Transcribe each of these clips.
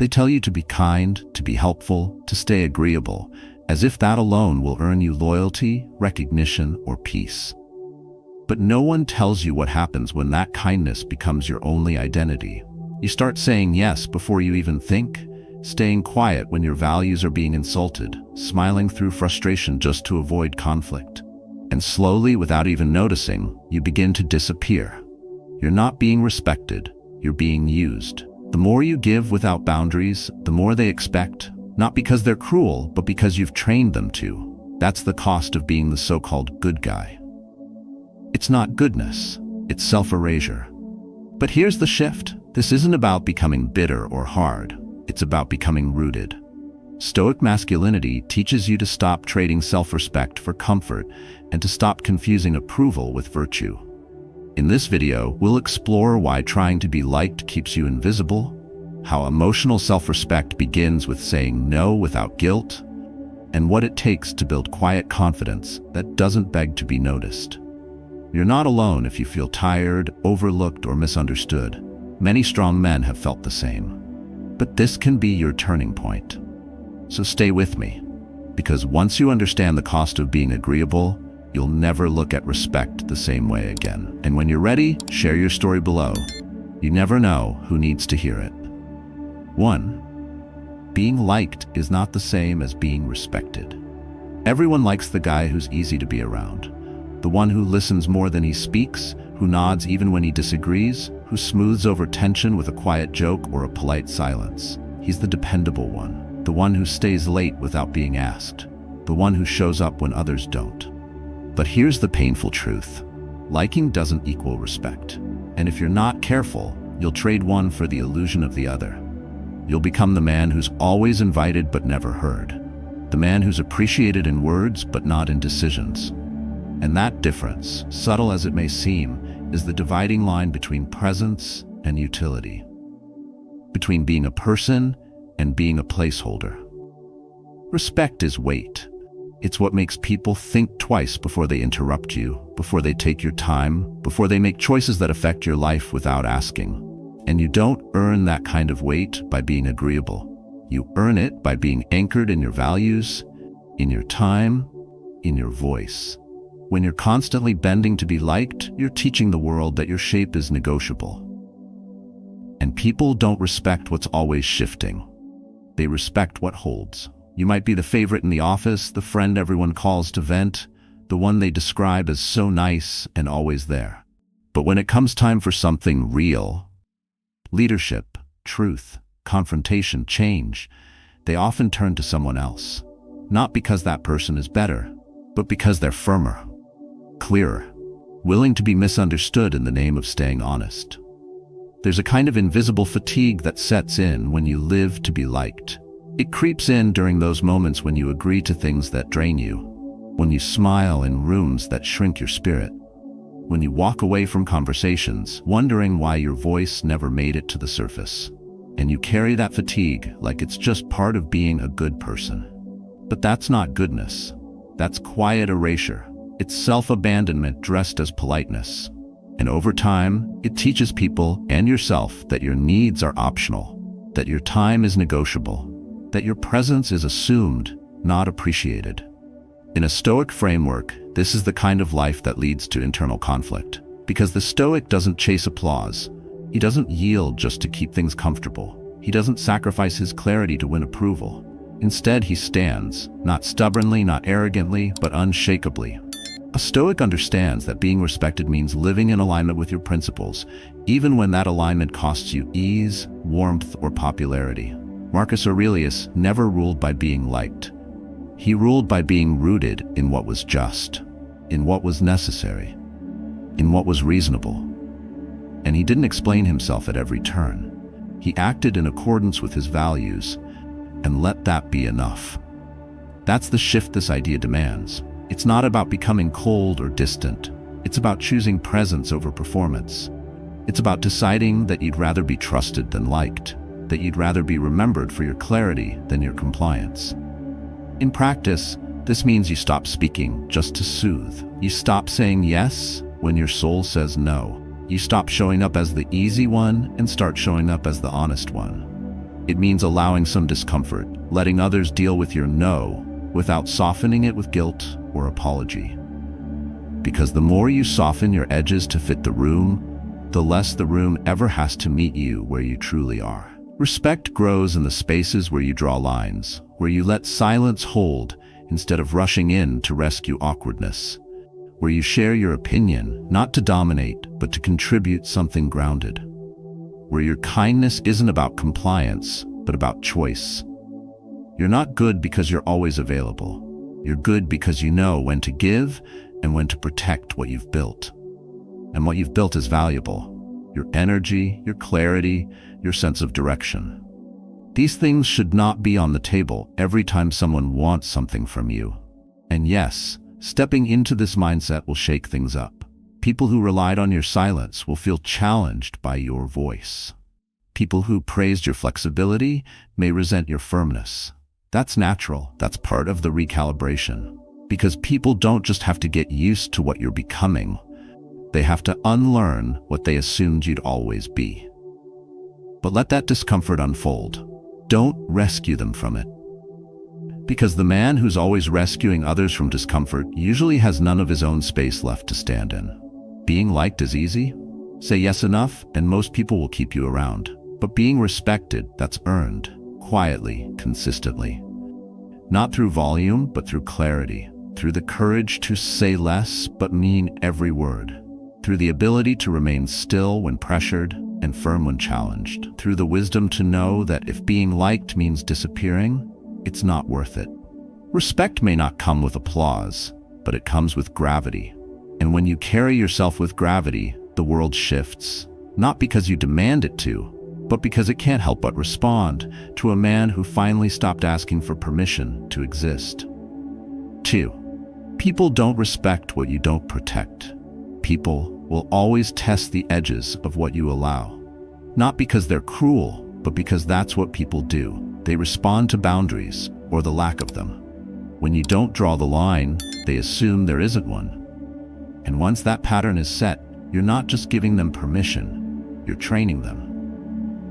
They tell you to be kind, to be helpful, to stay agreeable, as if that alone will earn you loyalty, recognition, or peace. But no one tells you what happens when that kindness becomes your only identity. You start saying yes before you even think, staying quiet when your values are being insulted, smiling through frustration just to avoid conflict. And slowly, without even noticing, you begin to disappear. You're not being respected, you're being used. The more you give without boundaries, the more they expect, not because they're cruel, but because you've trained them to. That's the cost of being the so-called good guy. It's not goodness, it's self-erasure. But here's the shift. This isn't about becoming bitter or hard. It's about becoming rooted. Stoic masculinity teaches you to stop trading self-respect for comfort and to stop confusing approval with virtue. In this video, we'll explore why trying to be liked keeps you invisible, how emotional self-respect begins with saying no without guilt, and what it takes to build quiet confidence that doesn't beg to be noticed. You're not alone if you feel tired, overlooked, or misunderstood. Many strong men have felt the same. But this can be your turning point. So stay with me, because once you understand the cost of being agreeable, you'll never look at respect the same way again. And when you're ready, share your story below. You never know who needs to hear it. 1. Being liked is not the same as being respected. Everyone likes the guy who's easy to be around. The one who listens more than he speaks, who nods even when he disagrees, who smooths over tension with a quiet joke or a polite silence. He's the dependable one, the one who stays late without being asked, the one who shows up when others don't. But here's the painful truth. Liking doesn't equal respect. And if you're not careful, you'll trade one for the illusion of the other. You'll become the man who's always invited but never heard, the man who's appreciated in words but not in decisions. And that difference, subtle as it may seem, is the dividing line between presence and utility, between being a person and being a placeholder. Respect is weight. It's what makes people think twice before they interrupt you, before they take your time, before they make choices that affect your life without asking. And you don't earn that kind of weight by being agreeable. You earn it by being anchored in your values, in your time, in your voice. When you're constantly bending to be liked, you're teaching the world that your shape is negotiable. And people don't respect what's always shifting. They respect what holds. You might be the favorite in the office, the friend everyone calls to vent, the one they describe as so nice and always there. But when it comes time for something real, leadership, truth, confrontation, change, they often turn to someone else. Not because that person is better, but because they're firmer, clearer, willing to be misunderstood in the name of staying honest. There's a kind of invisible fatigue that sets in when you live to be liked. It creeps in during those moments when you agree to things that drain you, when you smile in rooms that shrink your spirit, when you walk away from conversations wondering why your voice never made it to the surface. And you carry that fatigue like it's just part of being a good person. But that's not goodness. That's quiet erasure. It's self-abandonment dressed as politeness. And over time, it teaches people and yourself that your needs are optional, that your time is negotiable, that your presence is assumed, not appreciated. In a Stoic framework, this is the kind of life that leads to internal conflict. Because the Stoic doesn't chase applause. He doesn't yield just to keep things comfortable. He doesn't sacrifice his clarity to win approval. Instead, he stands, not stubbornly, not arrogantly, but unshakably. A Stoic understands that being respected means living in alignment with your principles, even when that alignment costs you ease, warmth, or popularity. Marcus Aurelius never ruled by being liked. He ruled by being rooted in what was just, in what was necessary, in what was reasonable. And he didn't explain himself at every turn. He acted in accordance with his values, and let that be enough. That's the shift this idea demands. It's not about becoming cold or distant. It's about choosing presence over performance. It's about deciding that you'd rather be trusted than liked, that you'd rather be remembered for your clarity than your compliance. In practice, this means you stop speaking just to soothe. You stop saying yes when your soul says no. You stop showing up as the easy one and start showing up as the honest one. It means allowing some discomfort, letting others deal with your no, without softening it with guilt or apology. Because the more you soften your edges to fit the room, the less the room ever has to meet you where you truly are. Respect grows in the spaces where you draw lines, where you let silence hold instead of rushing in to rescue awkwardness, where you share your opinion, not to dominate, but to contribute something grounded, where your kindness isn't about compliance, but about choice. You're not good because you're always available. You're good because you know when to give and when to protect what you've built. And what you've built is valuable. Your energy, your clarity, your sense of direction. These things should not be on the table every time someone wants something from you. And yes, stepping into this mindset will shake things up. People who relied on your silence will feel challenged by your voice. People who praised your flexibility may resent your firmness. That's natural. That's part of the recalibration. Because people don't just have to get used to what you're becoming. They have to unlearn what they assumed you'd always be. But let that discomfort unfold. Don't rescue them from it. Because the man who's always rescuing others from discomfort usually has none of his own space left to stand in. Being liked is easy. Say yes enough, and most people will keep you around. But being respected, that's earned, quietly, consistently. Not through volume, but through clarity. Through the courage to say less, but mean every word. Through the ability to remain still when pressured and firm when challenged. Through the wisdom to know that if being liked means disappearing, it's not worth it. Respect may not come with applause, but it comes with gravity. And when you carry yourself with gravity, the world shifts. Not because you demand it to, but because it can't help but respond to a man who finally stopped asking for permission to exist. 2. People don't respect what you don't protect. People will always test the edges of what you allow. Not because they're cruel, but because that's what people do. They respond to boundaries, or the lack of them. When you don't draw the line, they assume there isn't one. And once that pattern is set, you're not just giving them permission, you're training them.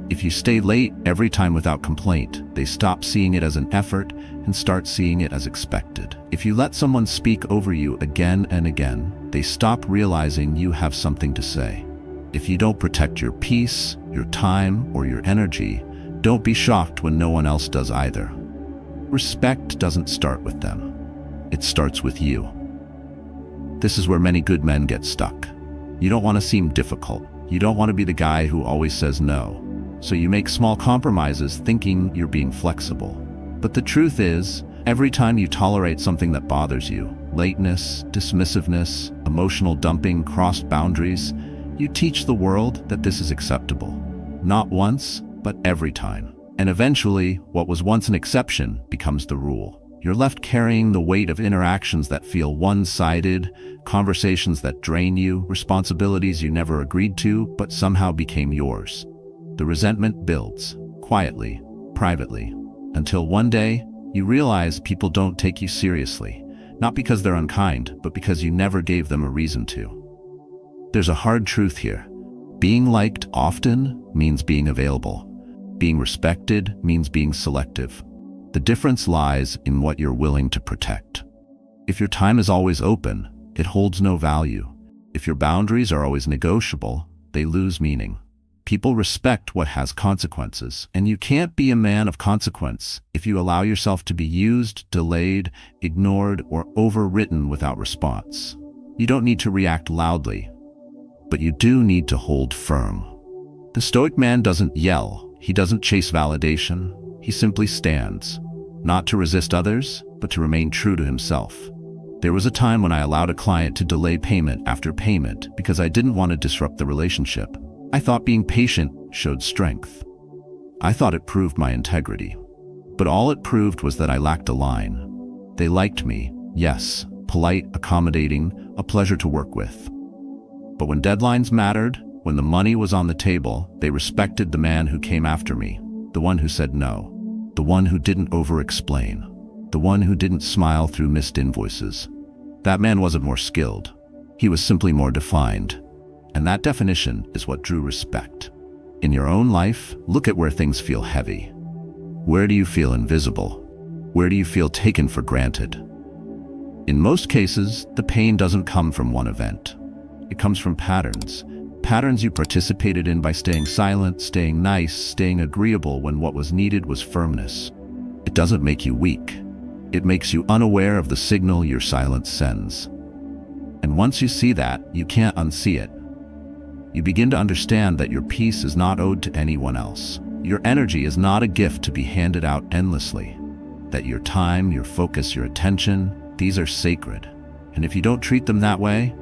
If you stay late every time without complaint, they stop seeing it as an effort and start seeing it as expected. If you let someone speak over you again and again, they stop realizing you have something to say. If you don't protect your peace, your time, or your energy, don't be shocked when no one else does either. Respect doesn't start with them. It starts with you. This is where many good men get stuck. You don't want to seem difficult. You don't want to be the guy who always says no. So you make small compromises thinking you're being flexible. But the truth is, every time you tolerate something that bothers you, lateness, dismissiveness, emotional dumping, crossed boundaries, you teach the world that this is acceptable. Not once, but every time. And eventually, what was once an exception becomes the rule. You're left carrying the weight of interactions that feel one-sided, conversations that drain you, responsibilities you never agreed to but somehow became yours. The resentment builds, quietly, privately, until one day, you realize people don't take you seriously, not because they're unkind, but because you never gave them a reason to. There's a hard truth here. Being liked often means being available. Being respected means being selective. The difference lies in what you're willing to protect. If your time is always open, it holds no value. If your boundaries are always negotiable, they lose meaning. People respect what has consequences, and you can't be a man of consequence if you allow yourself to be used, delayed, ignored, or overwritten without response. You don't need to react loudly, but you do need to hold firm. The Stoic man doesn't yell, he doesn't chase validation, he simply stands, not to resist others, but to remain true to himself. There was a time when I allowed a client to delay payment after payment because I didn't want to disrupt the relationship. I thought being patient showed strength. I thought it proved my integrity. But all it proved was that I lacked a line. They liked me, yes, polite, accommodating, a pleasure to work with. But when deadlines mattered, when the money was on the table, they respected the man who came after me, the one who said no, the one who didn't over-explain, the one who didn't smile through missed invoices. That man wasn't more skilled. He was simply more defined. And that definition is what drew respect. In your own life, look at where things feel heavy. Where do you feel invisible? Where do you feel taken for granted? In most cases, the pain doesn't come from one event. It comes from patterns. Patterns you participated in by staying silent, staying nice, staying agreeable when what was needed was firmness. It doesn't make you weak. It makes you unaware of the signal your silence sends. And once you see that, you can't unsee it. You begin to understand that your peace is not owed to anyone else. Your energy is not a gift to be handed out endlessly. That your time, your focus, your attention, these are sacred. And if you don't treat them that way,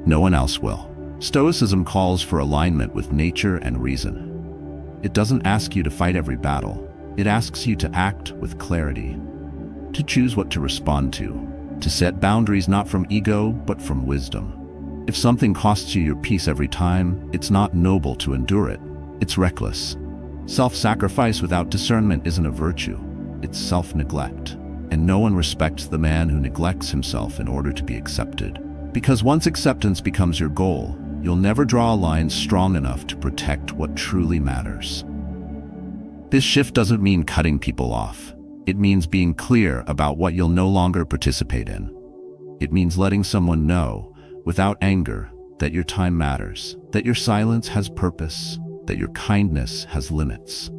no one else will. Stoicism calls for alignment with nature and reason. It doesn't ask you to fight every battle. It asks you to act with clarity, to choose what to respond to set boundaries not from ego, but from wisdom. If something costs you your peace every time, it's not noble to endure it. It's reckless. Self-sacrifice without discernment isn't a virtue. It's self-neglect. And no one respects the man who neglects himself in order to be accepted. Because once acceptance becomes your goal, you'll never draw a line strong enough to protect what truly matters. This shift doesn't mean cutting people off. It means being clear about what you'll no longer participate in. It means letting someone know, without anger, that your time matters, that your silence has purpose, that your kindness has limits.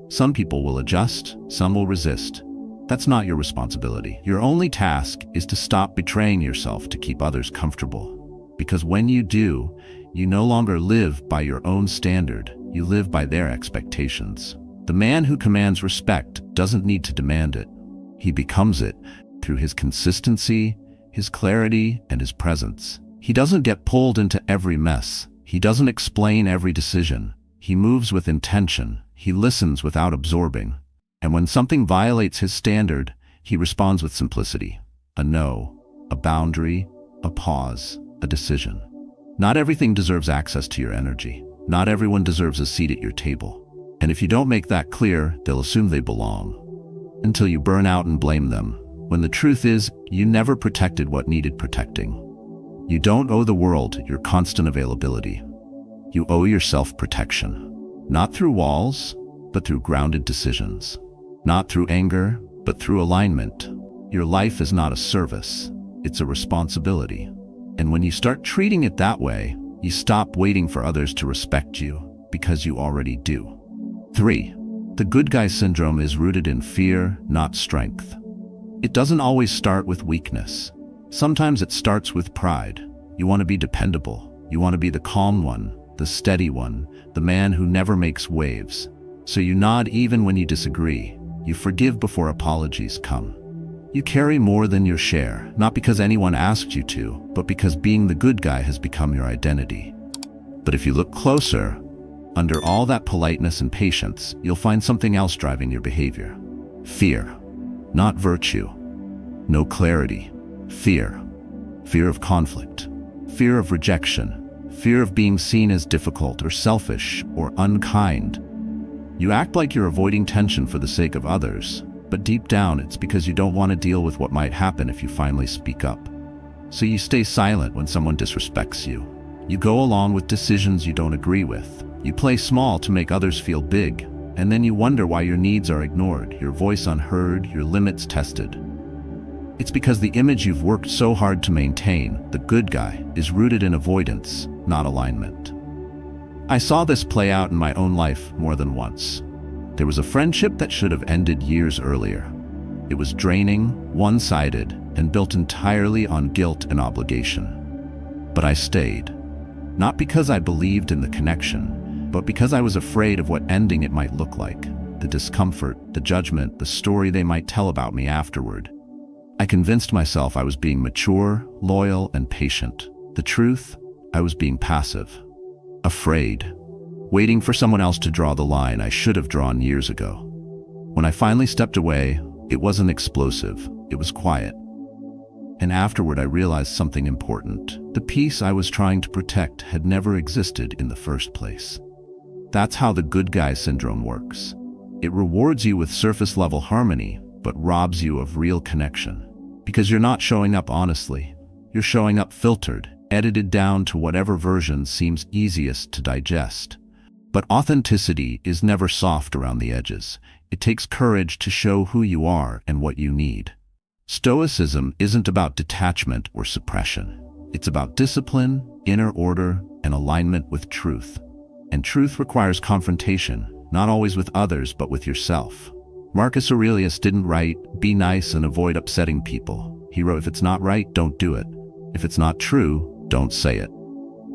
Some people will adjust, some will resist. That's not your responsibility. Your only task is to stop betraying yourself to keep others comfortable. Because when you do, you no longer live by your own standard, you live by their expectations. The man who commands respect doesn't need to demand it. He becomes it through his consistency, his clarity, and his presence. He doesn't get pulled into every mess. He doesn't explain every decision. He moves with intention. He listens without absorbing. And when something violates his standard, he responds with simplicity. A no, a boundary, a pause, a decision. Not everything deserves access to your energy. Not everyone deserves a seat at your table. And if you don't make that clear, they'll assume they belong. Until you burn out and blame them. When the truth is, you never protected what needed protecting. You don't owe the world your constant availability. You owe yourself protection. Not through walls, but through grounded decisions. Not through anger, but through alignment. Your life is not a service, it's a responsibility. And when you start treating it that way, you stop waiting for others to respect you, because you already do. 3. The good guy syndrome is rooted in fear, not strength. It doesn't always start with weakness. Sometimes it starts with pride. You want to be dependable. You want to be the calm one, the steady one, the man who never makes waves. So you nod even when you disagree. You forgive before apologies come. You carry more than your share, not because anyone asked you to, but because being the good guy has become your identity. But if you look closer, under all that politeness and patience, you'll find something else driving your behavior. Fear, not virtue. No clarity. Fear. Fear of conflict. Fear of rejection. Fear of being seen as difficult or selfish or unkind. You act like you're avoiding tension for the sake of others, but deep down it's because you don't want to deal with what might happen if you finally speak up. So you stay silent when someone disrespects you. You go along with decisions you don't agree with. You play small to make others feel big, and then you wonder why your needs are ignored, your voice unheard, your limits tested. It's because the image you've worked so hard to maintain, the good guy, is rooted in avoidance, not alignment. I saw this play out in my own life more than once. There was a friendship that should have ended years earlier. It was draining, one-sided, and built entirely on guilt and obligation. But I stayed. Not because I believed in the connection, but because I was afraid of what ending it might look like. The discomfort, the judgment, the story they might tell about me afterward. I convinced myself I was being mature, loyal, and patient. The truth, I was being passive. Afraid. Waiting for someone else to draw the line I should have drawn years ago. When I finally stepped away, it wasn't explosive, it was quiet. And afterward I realized something important. The peace I was trying to protect had never existed in the first place. That's how the good guy syndrome works. It rewards you with surface-level harmony, but robs you of real connection. Because you're not showing up honestly. You're showing up filtered, edited down to whatever version seems easiest to digest. But authenticity is never soft around the edges. It takes courage to show who you are and what you need. Stoicism isn't about detachment or suppression. It's about discipline, inner order, and alignment with truth. And truth requires confrontation, not always with others, but with yourself. Marcus Aurelius didn't write, "Be nice and avoid upsetting people." He wrote, "If it's not right, don't do it. If it's not true, don't say it."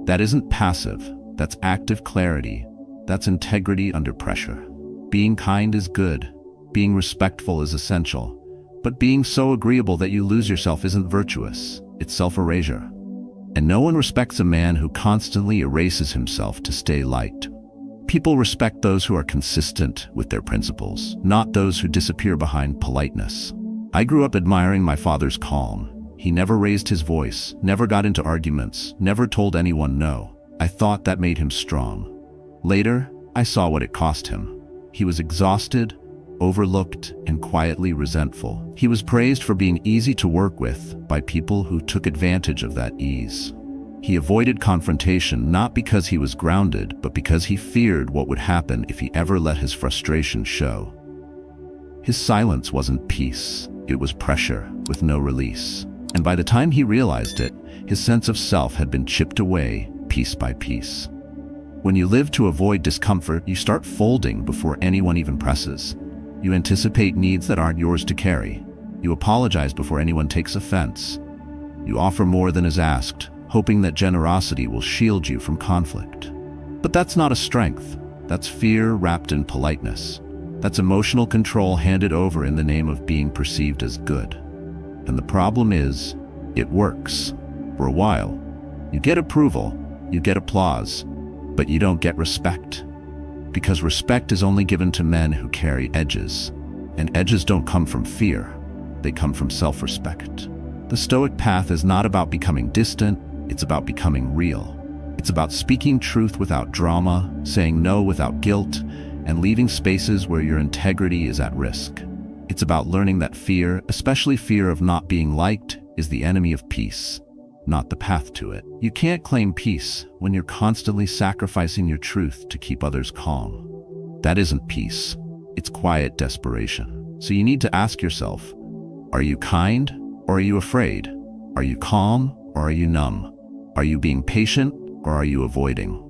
That isn't passive. That's active clarity. That's integrity under pressure. Being kind is good. Being respectful is essential. But being so agreeable that you lose yourself isn't virtuous. It's self-erasure. And no one respects a man who constantly erases himself to stay liked. People respect those who are consistent with their principles, not those who disappear behind politeness. I grew up admiring my father's calm. He never raised his voice, never got into arguments, never told anyone no. I thought that made him strong. Later, I saw what it cost him. He was exhausted, overlooked, and quietly resentful. He was praised for being easy to work with by people who took advantage of that ease. He avoided confrontation not because he was grounded, but because he feared what would happen if he ever let his frustration show. His silence wasn't peace, it was pressure with no release. And by the time he realized it, his sense of self had been chipped away piece by piece. When you live to avoid discomfort, you start folding before anyone even presses. You anticipate needs that aren't yours to carry. You apologize before anyone takes offense. You offer more than is asked, hoping that generosity will shield you from conflict. But that's not a strength. That's fear wrapped in politeness. That's emotional control handed over in the name of being perceived as good. And the problem is, it works. For a while, you get approval, you get applause, but you don't get respect. Because respect is only given to men who carry edges. And edges don't come from fear, they come from self-respect. The Stoic path is not about becoming distant, it's about becoming real. It's about speaking truth without drama, saying no without guilt, and leaving spaces where your integrity is at risk. It's about learning that fear, especially fear of not being liked, is the enemy of peace, not the path to it. You can't claim peace when you're constantly sacrificing your truth to keep others calm. That isn't peace. It's quiet desperation. So you need to ask yourself, are you kind or are you afraid? Are you calm or are you numb? Are you being patient or are you avoiding?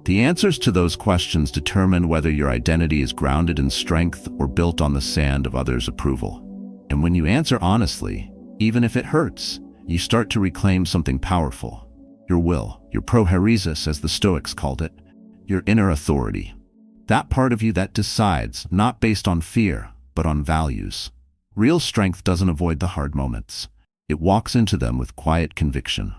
The answers to those questions determine whether your identity is grounded in strength or built on the sand of others' approval. And when you answer honestly, even if it hurts, you start to reclaim something powerful. Your will, your prohairesis as the Stoics called it, your inner authority. That part of you that decides, not based on fear, but on values. Real strength doesn't avoid the hard moments. It walks into them with quiet conviction.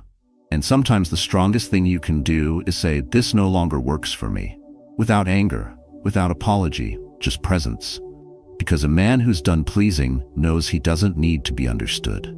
And sometimes the strongest thing you can do is say, this no longer works for me. Without anger, without apology, just presence. Because a man who's done pleasing knows he doesn't need to be understood.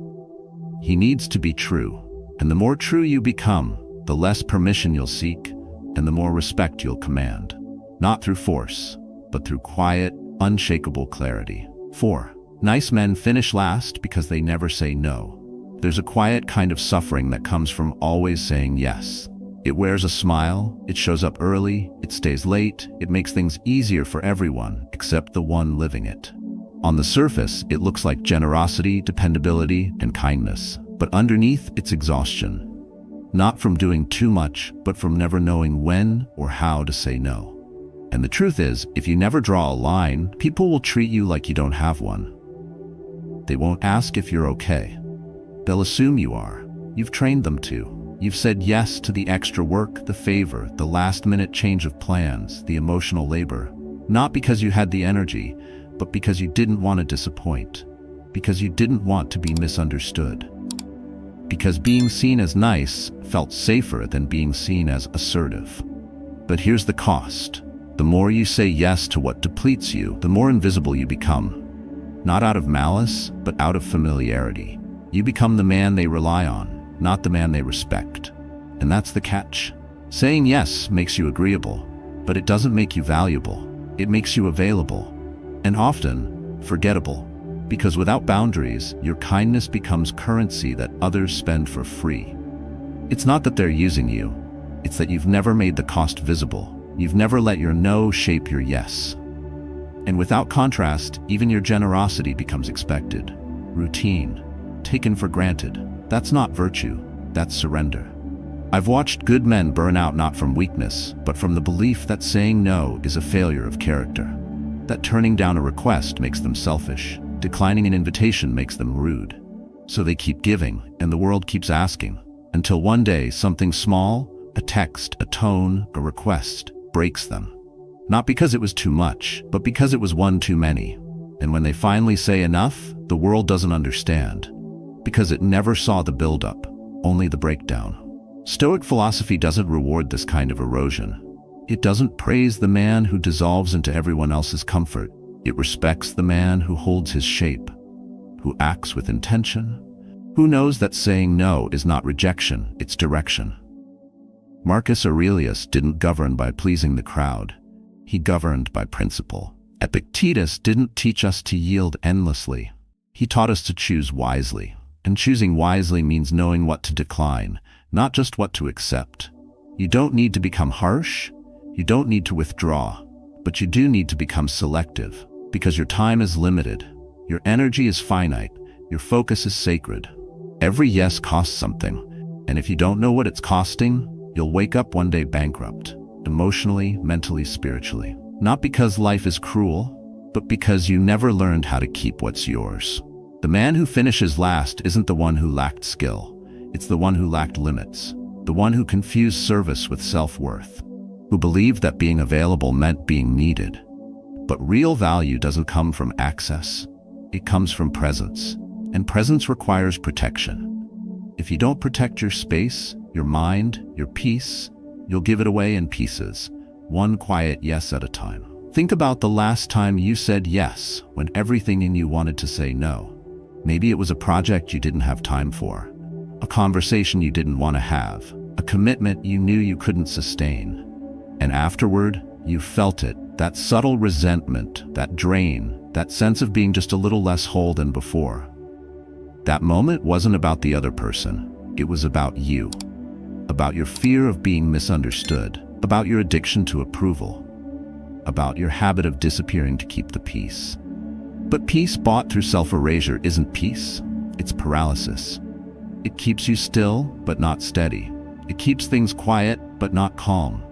He needs to be true. And the more true you become, the less permission you'll seek, and the more respect you'll command. Not through force, but through quiet, unshakable clarity. 4. Nice men finish last because they never say no. There's a quiet kind of suffering that comes from always saying yes. It wears a smile, it shows up early, it stays late, it makes things easier for everyone except the one living it. On the surface, it looks like generosity, dependability, and kindness. But underneath, it's exhaustion. Not from doing too much, but from never knowing when or how to say no. And the truth is, if you never draw a line, people will treat you like you don't have one. They won't ask if you're okay. They'll assume you are. You've trained them to. You've said yes to the extra work, the favor, the last-minute change of plans, the emotional labor. Not because you had the energy, but because you didn't want to disappoint. Because you didn't want to be misunderstood. Because being seen as nice felt safer than being seen as assertive. But here's the cost. The more you say yes to what depletes you, the more invisible you become. Not out of malice, but out of familiarity. You become the man they rely on, not the man they respect. And that's the catch. Saying yes makes you agreeable, but it doesn't make you valuable. It makes you available, and often forgettable. Because without boundaries, your kindness becomes currency that others spend for free. It's not that they're using you, it's that you've never made the cost visible. You've never let your no shape your yes. And without contrast, even your generosity becomes expected, routine, taken for granted. That's not virtue, that's surrender. I've watched good men burn out not from weakness, but from the belief that saying no is a failure of character. That turning down a request makes them selfish, declining an invitation makes them rude. So they keep giving, and the world keeps asking, until one day something small, a text, a tone, a request, breaks them. Not because it was too much, but because it was one too many. And when they finally say enough, the world doesn't understand, because it never saw the buildup, only the breakdown. Stoic philosophy doesn't reward this kind of erosion. It doesn't praise the man who dissolves into everyone else's comfort. It respects the man who holds his shape, who acts with intention, who knows that saying no is not rejection, it's direction. Marcus Aurelius didn't govern by pleasing the crowd. He governed by principle. Epictetus didn't teach us to yield endlessly. He taught us to choose wisely. And choosing wisely means knowing what to decline, not just what to accept. You don't need to become harsh. You don't need to withdraw. But you do need to become selective, because your time is limited. Your energy is finite. Your focus is sacred. Every yes costs something. And if you don't know what it's costing, you'll wake up one day bankrupt, emotionally, mentally, spiritually. Not because life is cruel, but because you never learned how to keep what's yours. The man who finishes last isn't the one who lacked skill. It's the one who lacked limits. The one who confused service with self-worth. Who believed that being available meant being needed. But real value doesn't come from access. It comes from presence. And presence requires protection. If you don't protect your space, your mind, your peace, you'll give it away in pieces, one quiet yes at a time. Think about the last time you said yes when everything in you wanted to say no. Maybe it was a project you didn't have time for, a conversation you didn't want to have, a commitment you knew you couldn't sustain. And afterward, you felt it, that subtle resentment, that drain, that sense of being just a little less whole than before. That moment wasn't about the other person. It was about you. About your fear of being misunderstood. About your addiction to approval. About your habit of disappearing to keep the peace. But peace bought through self-erasure isn't peace. It's paralysis. It keeps you still, but not steady. It keeps things quiet, but not calm.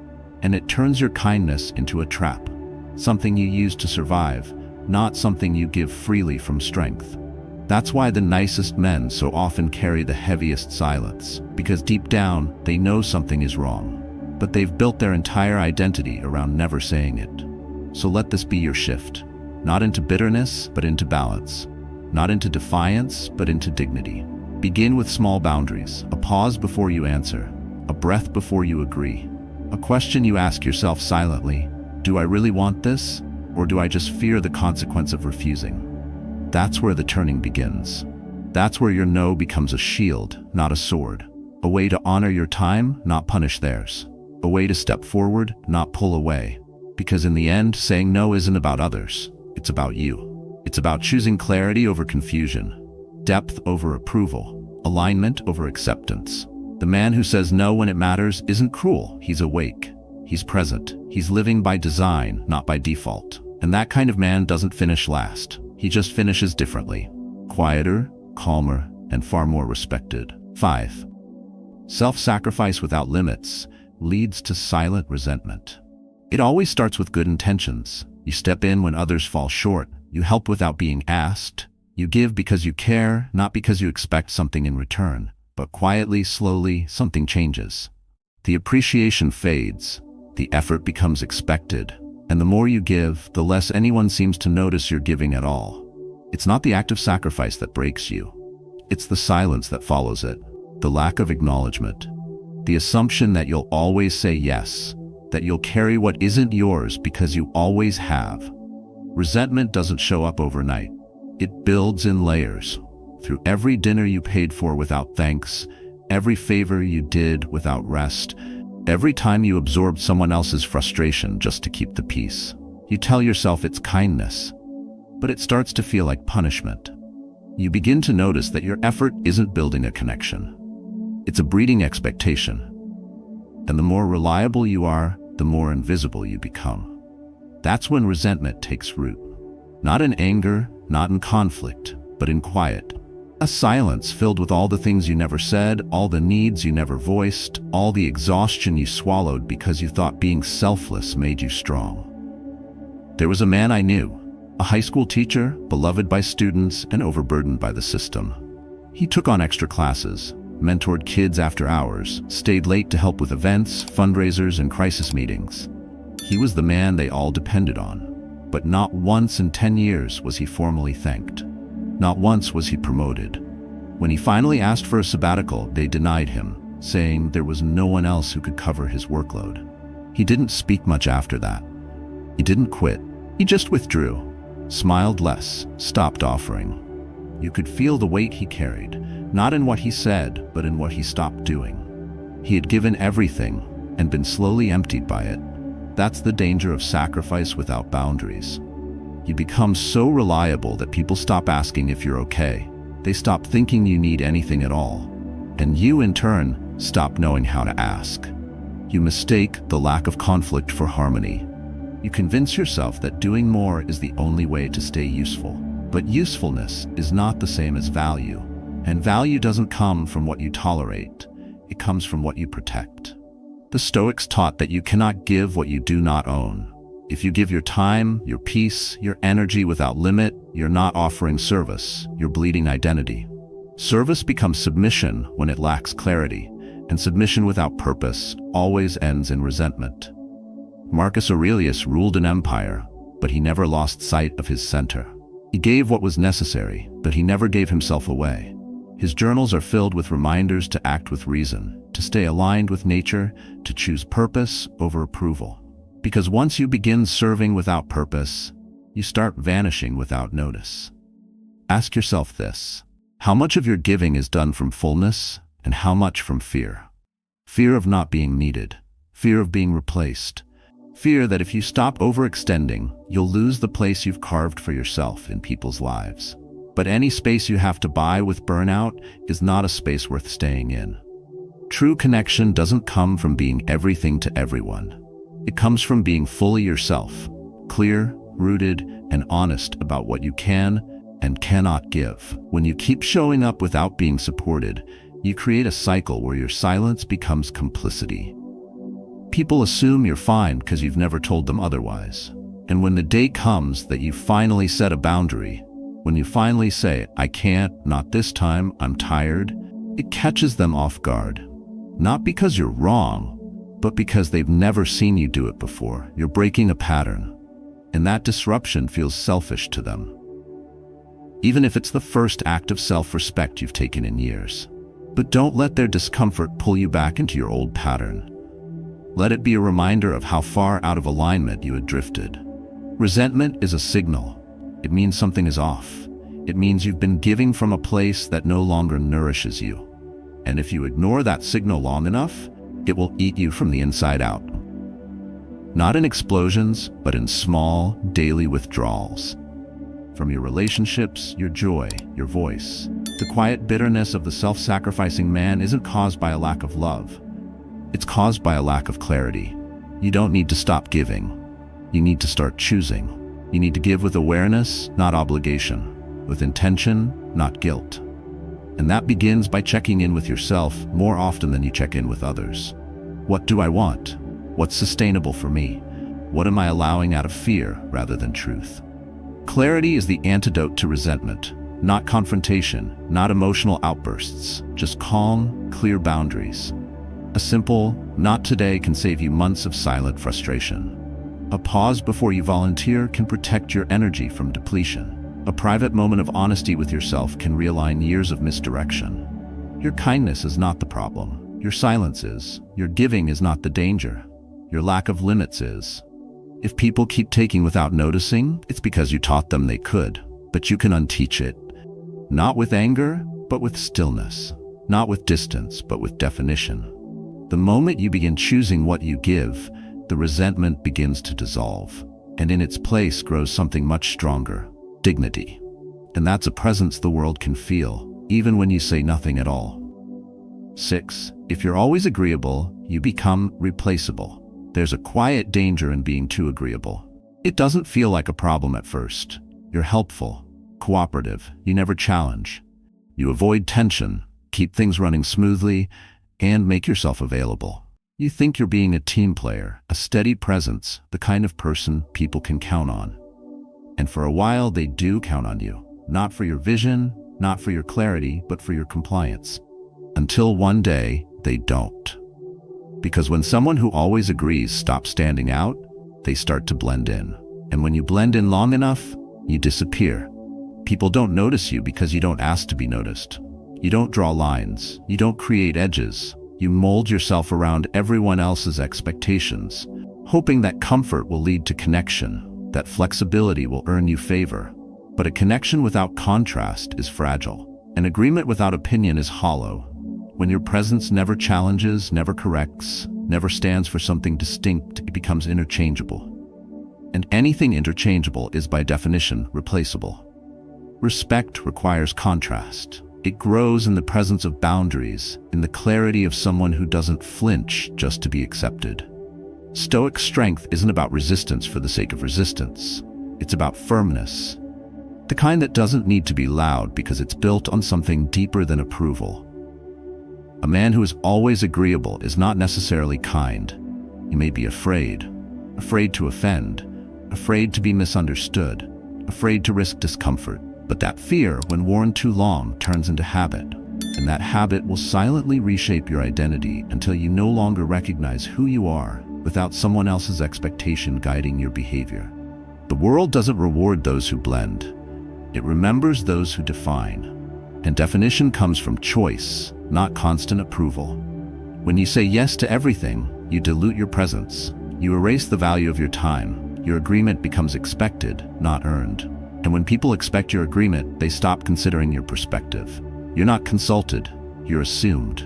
And it turns your kindness into a trap. Something you use to survive, not something you give freely from strength. That's why the nicest men so often carry the heaviest silence, because deep down, they know something is wrong. But they've built their entire identity around never saying it. So let this be your shift. Not into bitterness, but into balance. Not into defiance, but into dignity. Begin with small boundaries, a pause before you answer, a breath before you agree. A question you ask yourself silently, do I really want this? Or do I just fear the consequence of refusing? That's where the turning begins. That's where your no becomes a shield, not a sword. A way to honor your time, not punish theirs. A way to step forward, not pull away. Because in the end, saying no isn't about others. It's about you. It's about choosing clarity over confusion, depth over approval, alignment over acceptance. The man who says no when it matters isn't cruel. He's awake. He's present. He's living by design, not by default. And that kind of man doesn't finish last. He just finishes differently. Quieter, calmer, and far more respected. 5. Self-sacrifice without limits leads to silent resentment. It always starts with good intentions. You step in when others fall short. You help without being asked. You give because you care, not because you expect something in return. But quietly, slowly, something changes. The appreciation fades. The effort becomes expected. And the more you give, the less anyone seems to notice you're giving at all. It's not the act of sacrifice that breaks you. It's the silence that follows it. The lack of acknowledgement. The assumption that you'll always say yes. That you'll carry what isn't yours because you always have. Resentment doesn't show up overnight. It builds in layers. Through every dinner you paid for without thanks, every favor you did without rest, every time you absorbed someone else's frustration just to keep the peace. You tell yourself it's kindness, but it starts to feel like punishment. You begin to notice that your effort isn't building a connection. It's a breeding expectation. And the more reliable you are, the more invisible you become. That's when resentment takes root. Not in anger, not in conflict, but in quiet. A silence filled with all the things you never said, all the needs you never voiced, all the exhaustion you swallowed because you thought being selfless made you strong. There was a man I knew, a high school teacher, beloved by students and overburdened by the system. He took on extra classes, mentored kids after hours, stayed late to help with events, fundraisers, and crisis meetings. He was the man they all depended on, but not once in 10 years was he formally thanked. Not once was he promoted. When he finally asked for a sabbatical, they denied him, saying there was no one else who could cover his workload. He didn't speak much after that. He didn't quit. He just withdrew, smiled less, stopped offering. You could feel the weight he carried, not in what he said, but in what he stopped doing. He had given everything and been slowly emptied by it. That's the danger of sacrifice without boundaries. You become so reliable that people stop asking if you're okay. They stop thinking you need anything at all. And you, in turn, stop knowing how to ask. You mistake the lack of conflict for harmony. You convince yourself that doing more is the only way to stay useful. But usefulness is not the same as value. And value doesn't come from what you tolerate. It comes from what you protect. The Stoics taught that you cannot give what you do not own. If you give your time, your peace, your energy without limit, you're not offering service, you're bleeding identity. Service becomes submission when it lacks clarity, and submission without purpose always ends in resentment. Marcus Aurelius ruled an empire, but he never lost sight of his center. He gave what was necessary, but he never gave himself away. His journals are filled with reminders to act with reason, to stay aligned with nature, to choose purpose over approval. Because once you begin serving without purpose, you start vanishing without notice. Ask yourself this: how much of your giving is done from fullness, and how much from fear? Fear of not being needed, fear of being replaced, fear that if you stop overextending, you'll lose the place you've carved for yourself in people's lives. But any space you have to buy with burnout is not a space worth staying in. True connection doesn't come from being everything to everyone. It comes from being fully yourself, clear, rooted, and honest about what you can and cannot give. When you keep showing up without being supported, you create a cycle where your silence becomes complicity. People assume you're fine because you've never told them otherwise. And when the day comes that you finally set a boundary, when you finally say, "I can't, not this time, I'm tired," it catches them off guard. Not because you're wrong, but because they've never seen you do it before. You're breaking a pattern, and that disruption feels selfish to them. Even if it's the first act of self-respect you've taken in years. But don't let their discomfort pull you back into your old pattern. Let it be a reminder of how far out of alignment you had drifted. Resentment is a signal. It means something is off. It means you've been giving from a place that no longer nourishes you. And if you ignore that signal long enough, it will eat you from the inside out. Not in explosions, but in small, daily withdrawals. From your relationships, your joy, your voice. The quiet bitterness of the self-sacrificing man isn't caused by a lack of love. It's caused by a lack of clarity. You don't need to stop giving. You need to start choosing. You need to give with awareness, not obligation. With intention, not guilt. And that begins by checking in with yourself more often than you check in with others. What do I want? What's sustainable for me? What am I allowing out of fear rather than truth? Clarity is the antidote to resentment, not confrontation, not emotional outbursts, just calm, clear boundaries. A simple, "not today" can save you months of silent frustration. A pause before you volunteer can protect your energy from depletion. A private moment of honesty with yourself can realign years of misdirection. Your kindness is not the problem. Your silence is. Your giving is not the danger. Your lack of limits is. If people keep taking without noticing, it's because you taught them they could. But you can unteach it. Not with anger, but with stillness. Not with distance, but with definition. The moment you begin choosing what you give, the resentment begins to dissolve. And in its place grows something much stronger. Dignity. And that's a presence the world can feel, even when you say nothing at all. 6. If you're always agreeable, you become replaceable. There's a quiet danger in being too agreeable. It doesn't feel like a problem at first. You're helpful, cooperative, you never challenge. You avoid tension, keep things running smoothly, and make yourself available. You think you're being a team player, a steady presence, the kind of person people can count on. And for a while they do count on you, not for your vision, not for your clarity, but for your compliance. Until one day, they don't. Because when someone who always agrees stops standing out, they start to blend in. And when you blend in long enough, you disappear. People don't notice you because you don't ask to be noticed. You don't draw lines. You don't create edges. You mold yourself around everyone else's expectations, hoping that comfort will lead to connection, that flexibility will earn you favor. But a connection without contrast is fragile. An agreement without opinion is hollow. When your presence never challenges, never corrects, never stands for something distinct, it becomes interchangeable. And anything interchangeable is by definition replaceable. Respect requires contrast. It grows in the presence of boundaries, in the clarity of someone who doesn't flinch just to be accepted. Stoic strength isn't about resistance for the sake of resistance. It's about firmness. The kind that doesn't need to be loud because it's built on something deeper than approval. A man who is always agreeable is not necessarily kind. He may be afraid to offend, afraid to be misunderstood, afraid to risk discomfort. But that fear, when worn too long, turns into habit. And that habit will silently reshape your identity until you no longer recognize who you are without someone else's expectation guiding your behavior. The world doesn't reward those who blend. It remembers those who define. And definition comes from choice, not constant approval. When you say yes to everything, you dilute your presence. You erase the value of your time. Your agreement becomes expected, not earned. And when people expect your agreement, they stop considering your perspective. You're not consulted, you're assumed.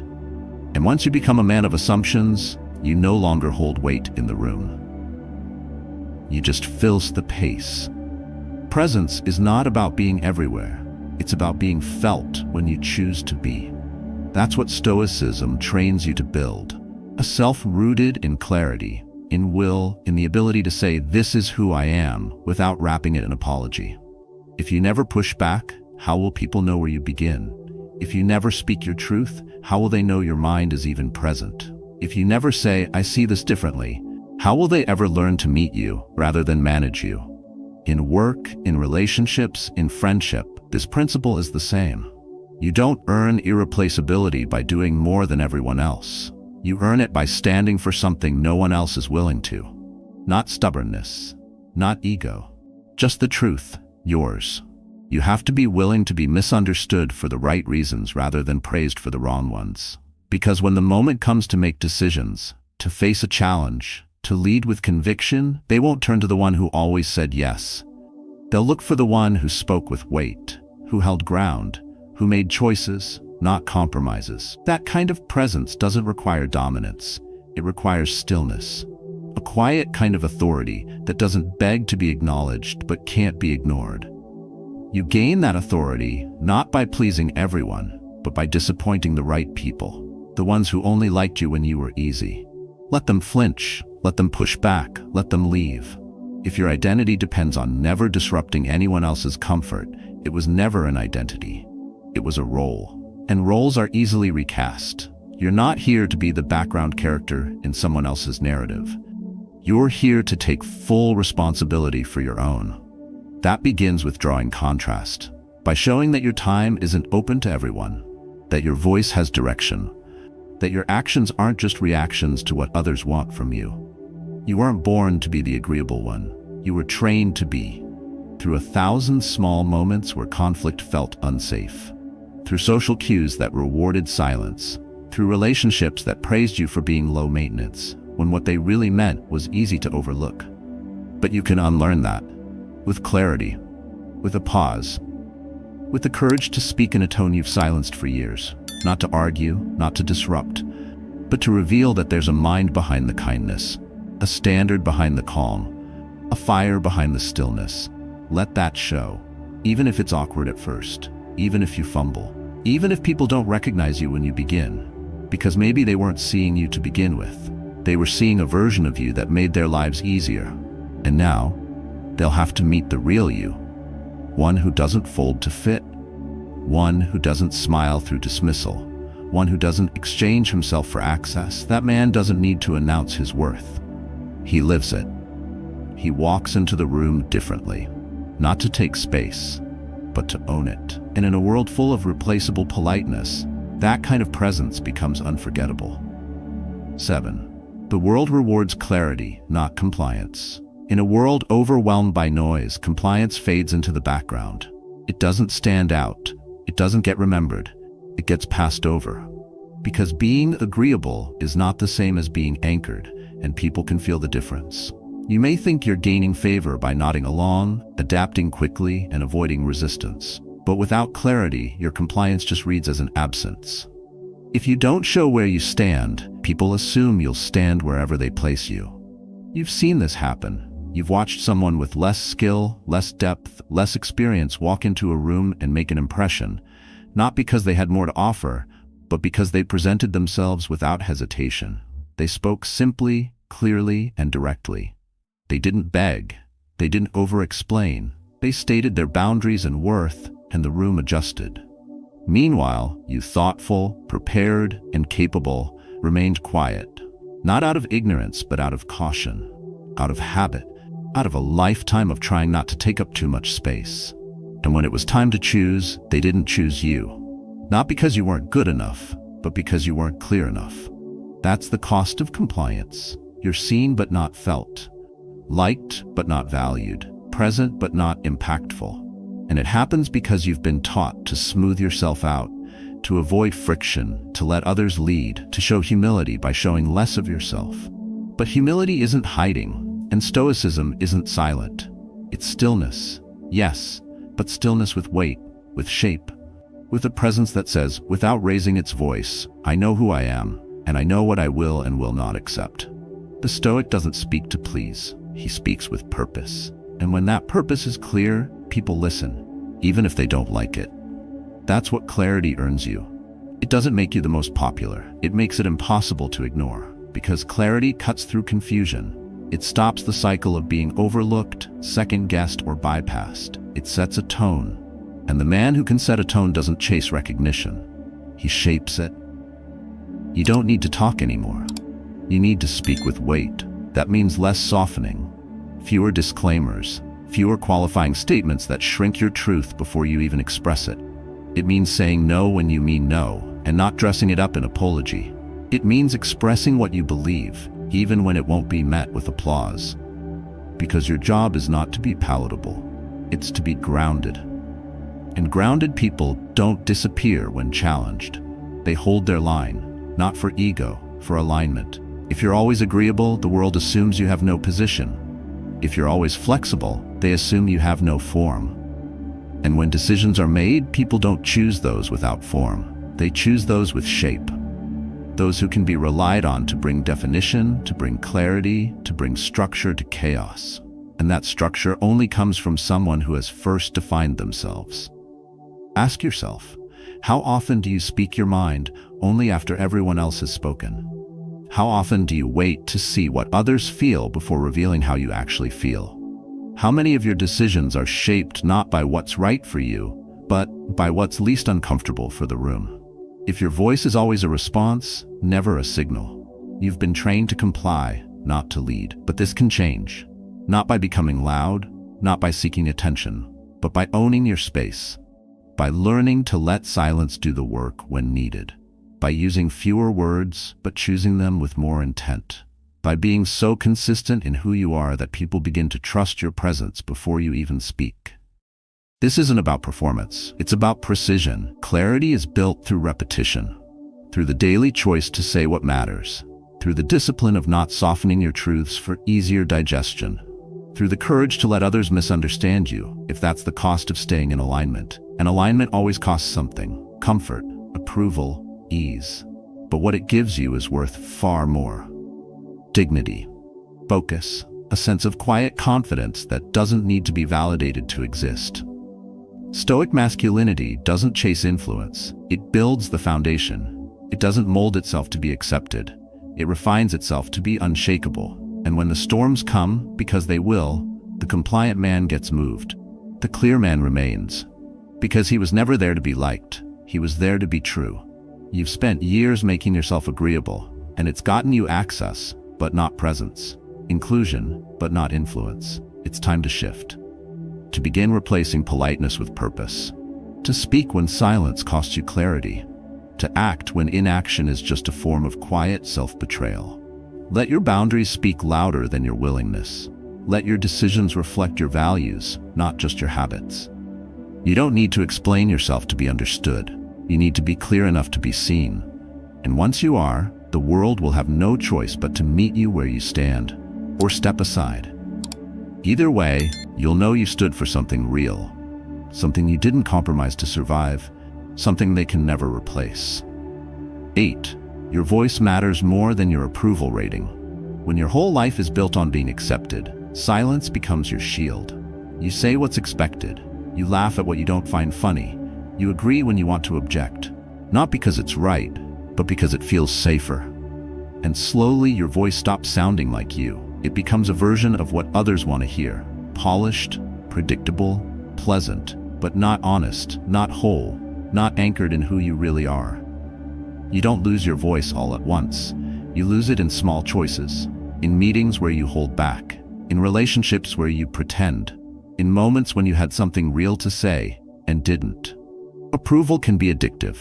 And once you become a man of assumptions, you no longer hold weight in the room. You just fills the pace. Presence is not about being everywhere. It's about being felt when you choose to be. That's what Stoicism trains you to build. A self rooted in clarity, in will, in the ability to say, "This is who I am," without wrapping it in apology. If you never push back, how will people know where you begin? If you never speak your truth, how will they know your mind is even present? If you never say, "I see this differently," how will they ever learn to meet you rather than manage you? In work, in relationships, in friendship, this principle is the same. You don't earn irreplaceability by doing more than everyone else. You earn it by standing for something no one else is willing to. Not stubbornness, not ego, just the truth. Yours. You have to be willing to be misunderstood for the right reasons rather than praised for the wrong ones. Because when the moment comes to make decisions, to face a challenge, to lead with conviction, they won't turn to the one who always said yes. They'll look for the one who spoke with weight, who held ground, who made choices, not compromises. That kind of presence doesn't require dominance. It requires stillness. A quiet kind of authority that doesn't beg to be acknowledged but can't be ignored. You gain that authority not by pleasing everyone, but by disappointing the right people, the ones who only liked you when you were easy. Let them flinch, let them push back, let them leave. If your identity depends on never disrupting anyone else's comfort, it was never an identity. It was a role. And roles are easily recast. You're not here to be the background character in someone else's narrative. You're here to take full responsibility for your own. That begins with drawing contrast, by showing that your time isn't open to everyone, that your voice has direction, that your actions aren't just reactions to what others want from you. You weren't born to be the agreeable one. You were trained to be, through 1,000 small moments where conflict felt unsafe, through social cues that rewarded silence, through relationships that praised you for being low maintenance, when what they really meant was easy to overlook. But you can unlearn that, with clarity, with a pause, with the courage to speak in a tone you've silenced for years, not to argue, not to disrupt, but to reveal that there's a mind behind the kindness, a standard behind the calm, a fire behind the stillness. Let that show, even if it's awkward at first, even if you fumble, even if people don't recognize you when you begin, because maybe they weren't seeing you to begin with. They were seeing a version of you that made their lives easier. And now, they'll have to meet the real you. One who doesn't fold to fit. One who doesn't smile through dismissal. One who doesn't exchange himself for access. That man doesn't need to announce his worth. He lives it. He walks into the room differently, not to take space, but to own it. And in a world full of replaceable politeness, that kind of presence becomes unforgettable. 7. The world rewards clarity, not compliance. In a world overwhelmed by noise, compliance fades into the background. It doesn't stand out. It doesn't get remembered. It gets passed over. Because being agreeable is not the same as being anchored, and people can feel the difference. You may think you're gaining favor by nodding along, adapting quickly, and avoiding resistance. But without clarity, your compliance just reads as an absence. If you don't show where you stand, people assume you'll stand wherever they place you. You've seen this happen. You've watched someone with less skill, less depth, less experience walk into a room and make an impression, not because they had more to offer, but because they presented themselves without hesitation. They spoke simply, clearly, and directly. They didn't beg. They didn't over-explain. They stated their boundaries and worth, and the room adjusted. Meanwhile, you thoughtful, prepared, and capable remained quiet, not out of ignorance, but out of caution, out of habit, out of a lifetime of trying not to take up too much space. And when it was time to choose, they didn't choose you. Not because you weren't good enough, but because you weren't clear enough. That's the cost of compliance. You're seen but not felt, liked but not valued, present but not impactful. And it happens because you've been taught to smooth yourself out, to avoid friction, to let others lead, to show humility by showing less of yourself. But humility isn't hiding, and Stoicism isn't silent. It's stillness, yes, but stillness with weight, with shape, with a presence that says, without raising its voice, I know who I am, and I know what I will and will not accept. The Stoic doesn't speak to please, he speaks with purpose. And when that purpose is clear, people listen, even if they don't like it. That's what clarity earns you. It doesn't make you the most popular. It makes it impossible to ignore, because clarity cuts through confusion. It stops the cycle of being overlooked, second-guessed, or bypassed. It sets a tone. And the man who can set a tone doesn't chase recognition. He shapes it. You don't need to talk anymore. You need to speak with weight. That means less softening, fewer disclaimers, fewer qualifying statements that shrink your truth before you even express it. It means saying no when you mean no, and not dressing it up in apology. It means expressing what you believe, even when it won't be met with applause. Because your job is not to be palatable, it's to be grounded. And grounded people don't disappear when challenged. They hold their line, not for ego, for alignment. If you're always agreeable, the world assumes you have no position. If you're always flexible, they assume you have no form. And when decisions are made, people don't choose those without form. They choose those with shape. Those who can be relied on to bring definition, to bring clarity, to bring structure to chaos. And that structure only comes from someone who has first defined themselves. Ask yourself, how often do you speak your mind only after everyone else has spoken? How often do you wait to see what others feel before revealing how you actually feel? How many of your decisions are shaped not by what's right for you, but by what's least uncomfortable for the room? If your voice is always a response, never a signal, you've been trained to comply, not to lead. But this can change. Not by becoming loud, not by seeking attention, but by owning your space. By learning to let silence do the work when needed. By using fewer words, but choosing them with more intent. By being so consistent in who you are that people begin to trust your presence before you even speak. This isn't about performance, it's about precision. Clarity is built through repetition, through the daily choice to say what matters, through the discipline of not softening your truths for easier digestion, through the courage to let others misunderstand you if that's the cost of staying in alignment. And alignment always costs something: comfort, approval, ease. But what it gives you is worth far more. Dignity, focus, a sense of quiet confidence that doesn't need to be validated to exist. Stoic masculinity doesn't chase influence, it builds the foundation. It doesn't mold itself to be accepted. It refines itself to be unshakable. And when the storms come, because they will, the compliant man gets moved. The clear man remains. Because he was never there to be liked. He was there to be true. You've spent years making yourself agreeable, and it's gotten you access, but not presence. Inclusion, but not influence. It's time to shift. To begin replacing politeness with purpose. To speak when silence costs you clarity. To act when inaction is just a form of quiet self-betrayal. Let your boundaries speak louder than your willingness. Let your decisions reflect your values, not just your habits. You don't need to explain yourself to be understood. You need to be clear enough to be seen. And once you are, the world will have no choice but to meet you where you stand, or step aside. Either way, you'll know you stood for something real, something you didn't compromise to survive, something they can never replace. 8. Your voice matters more than your approval rating. When your whole life is built on being accepted, silence becomes your shield. You say what's expected. You laugh at what you don't find funny. You agree when you want to object. Not because it's right, but because it feels safer. And slowly your voice stops sounding like you. It becomes a version of what others want to hear. Polished, predictable, pleasant, but not honest, not whole, not anchored in who you really are. You don't lose your voice all at once. You lose it in small choices, in meetings where you hold back, in relationships where you pretend, in moments when you had something real to say and didn't. Approval can be addictive.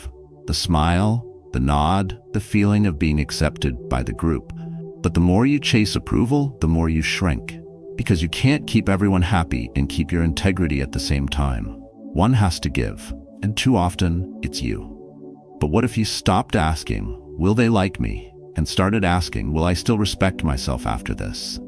The smile, the nod, the feeling of being accepted by the group. But the more you chase approval, the more you shrink. Because you can't keep everyone happy and keep your integrity at the same time. One has to give, and too often, it's you. But what if you stopped asking, will they like me? And started asking, will I still respect myself after this?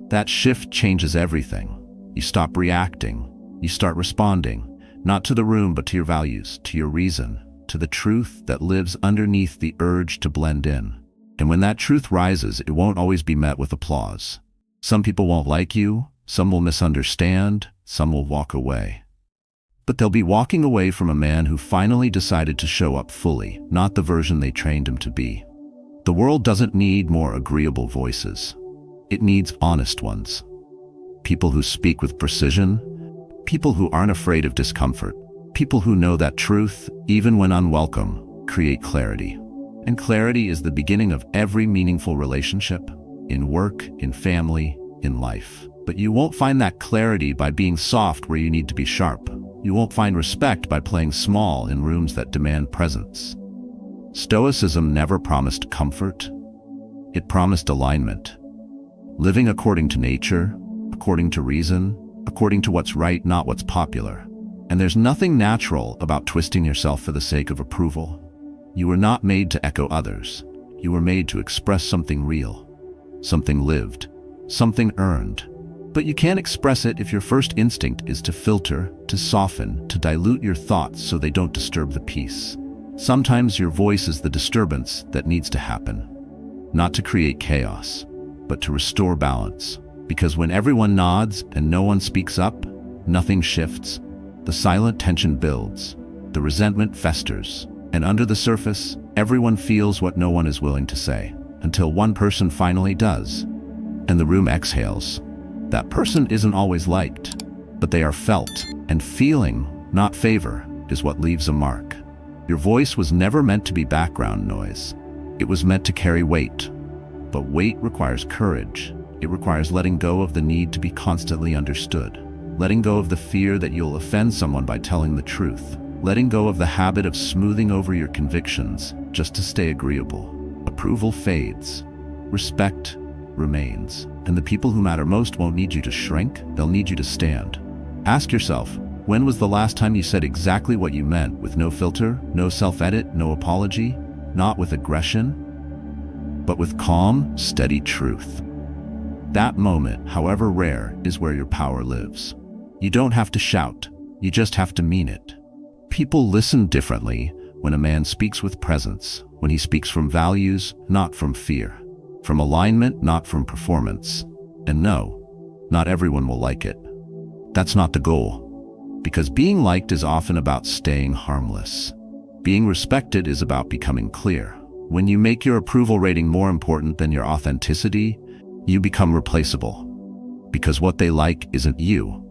That shift changes everything. You stop reacting. You start responding, not to the room, but to your values, to your reason, to the truth that lives underneath the urge to blend in. And when that truth rises, it won't always be met with applause. Some people won't like you, some will misunderstand, some will walk away. But they'll be walking away from a man who finally decided to show up fully, not the version they trained him to be. The world doesn't need more agreeable voices. It needs honest ones. People who speak with precision, people who aren't afraid of discomfort, people who know that truth, even when unwelcome, create clarity. And clarity is the beginning of every meaningful relationship, in work, in family, in life. But you won't find that clarity by being soft where you need to be sharp. You won't find respect by playing small in rooms that demand presence. Stoicism never promised comfort. It promised alignment. Living according to nature, according to reason, according to what's right, not what's popular. And there's nothing natural about twisting yourself for the sake of approval. You were not made to echo others. You were made to express something real, something lived, something earned. But you can't express it if your first instinct is to filter, to soften, to dilute your thoughts so they don't disturb the peace. Sometimes your voice is the disturbance that needs to happen, not to create chaos, but to restore balance. Because when everyone nods and no one speaks up, nothing shifts. The silent tension builds, the resentment festers, and under the surface, everyone feels what no one is willing to say, until one person finally does, and the room exhales. That person isn't always liked, but they are felt, and feeling, not favor, is what leaves a mark. Your voice was never meant to be background noise. It was meant to carry weight. But weight requires courage. It requires letting go of the need to be constantly understood, letting go of the fear that you'll offend someone by telling the truth, letting go of the habit of smoothing over your convictions just to stay agreeable. Approval fades. Respect remains. And the people who matter most won't need you to shrink, they'll need you to stand. Ask yourself, when was the last time you said exactly what you meant, with no filter, no self-edit, no apology, not with aggression, but with calm, steady truth? That moment, however rare, is where your power lives. You don't have to shout, you just have to mean it. People listen differently when a man speaks with presence, when he speaks from values, not from fear, from alignment, not from performance. And no, not everyone will like it. That's not the goal, because being liked is often about staying harmless. Being respected is about becoming clear. When you make your approval rating more important than your authenticity, you become replaceable. Because what they like isn't you.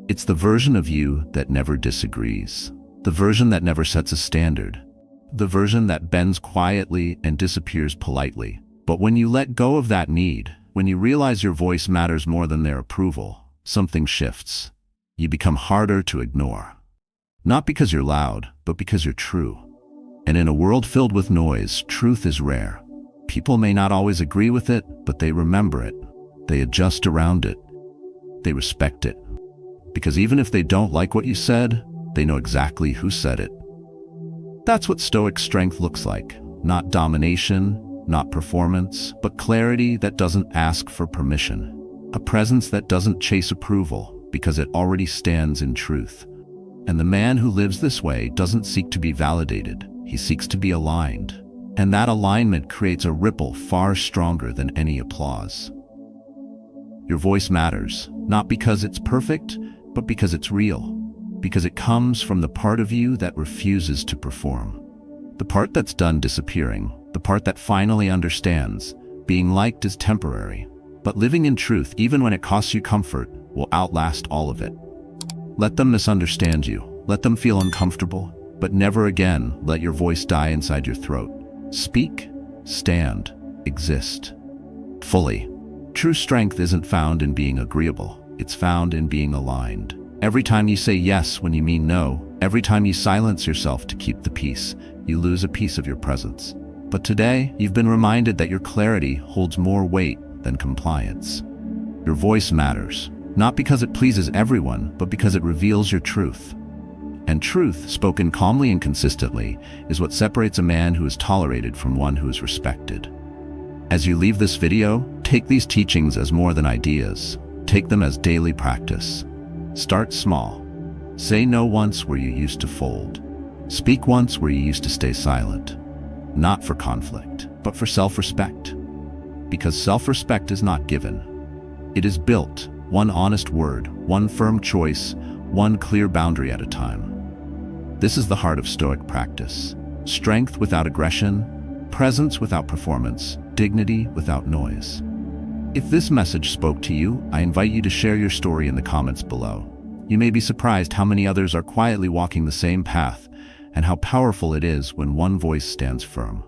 It's the version of you that never disagrees. The version that never sets a standard. The version that bends quietly and disappears politely. But when you let go of that need, when you realize your voice matters more than their approval, something shifts. You become harder to ignore. Not because you're loud, but because you're true. And in a world filled with noise, truth is rare. People may not always agree with it, but they remember it. They adjust around it. They respect it. Because even if they don't like what you said, they know exactly who said it. That's what Stoic strength looks like. Not domination, not performance, but clarity that doesn't ask for permission. A presence that doesn't chase approval because it already stands in truth. And the man who lives this way doesn't seek to be validated. He seeks to be aligned. And that alignment creates a ripple far stronger than any applause. Your voice matters, not because it's perfect, but because it's real. Because it comes from the part of you that refuses to perform. The part that's done disappearing, the part that finally understands, being liked is temporary. But living in truth, even when it costs you comfort, will outlast all of it. Let them misunderstand you. Let them feel uncomfortable. But never again let your voice die inside your throat. Speak, stand, exist. Fully. True strength isn't found in being agreeable. It's found in being aligned. Every time you say yes when you mean no, every time you silence yourself to keep the peace, you lose a piece of your presence. But today, you've been reminded that your clarity holds more weight than compliance. Your voice matters, not because it pleases everyone, but because it reveals your truth. And truth, spoken calmly and consistently, is what separates a man who is tolerated from one who is respected. As you leave this video, take these teachings as more than ideas. Take them as daily practice. Start small. Say no once where you used to fold. Speak once where you used to stay silent. Not for conflict, but for self-respect. Because self-respect is not given. It is built, one honest word, one firm choice, one clear boundary at a time. This is the heart of Stoic practice. Strength without aggression, presence without performance, dignity without noise. If this message spoke to you, I invite you to share your story in the comments below. You may be surprised how many others are quietly walking the same path, and how powerful it is when one voice stands firm.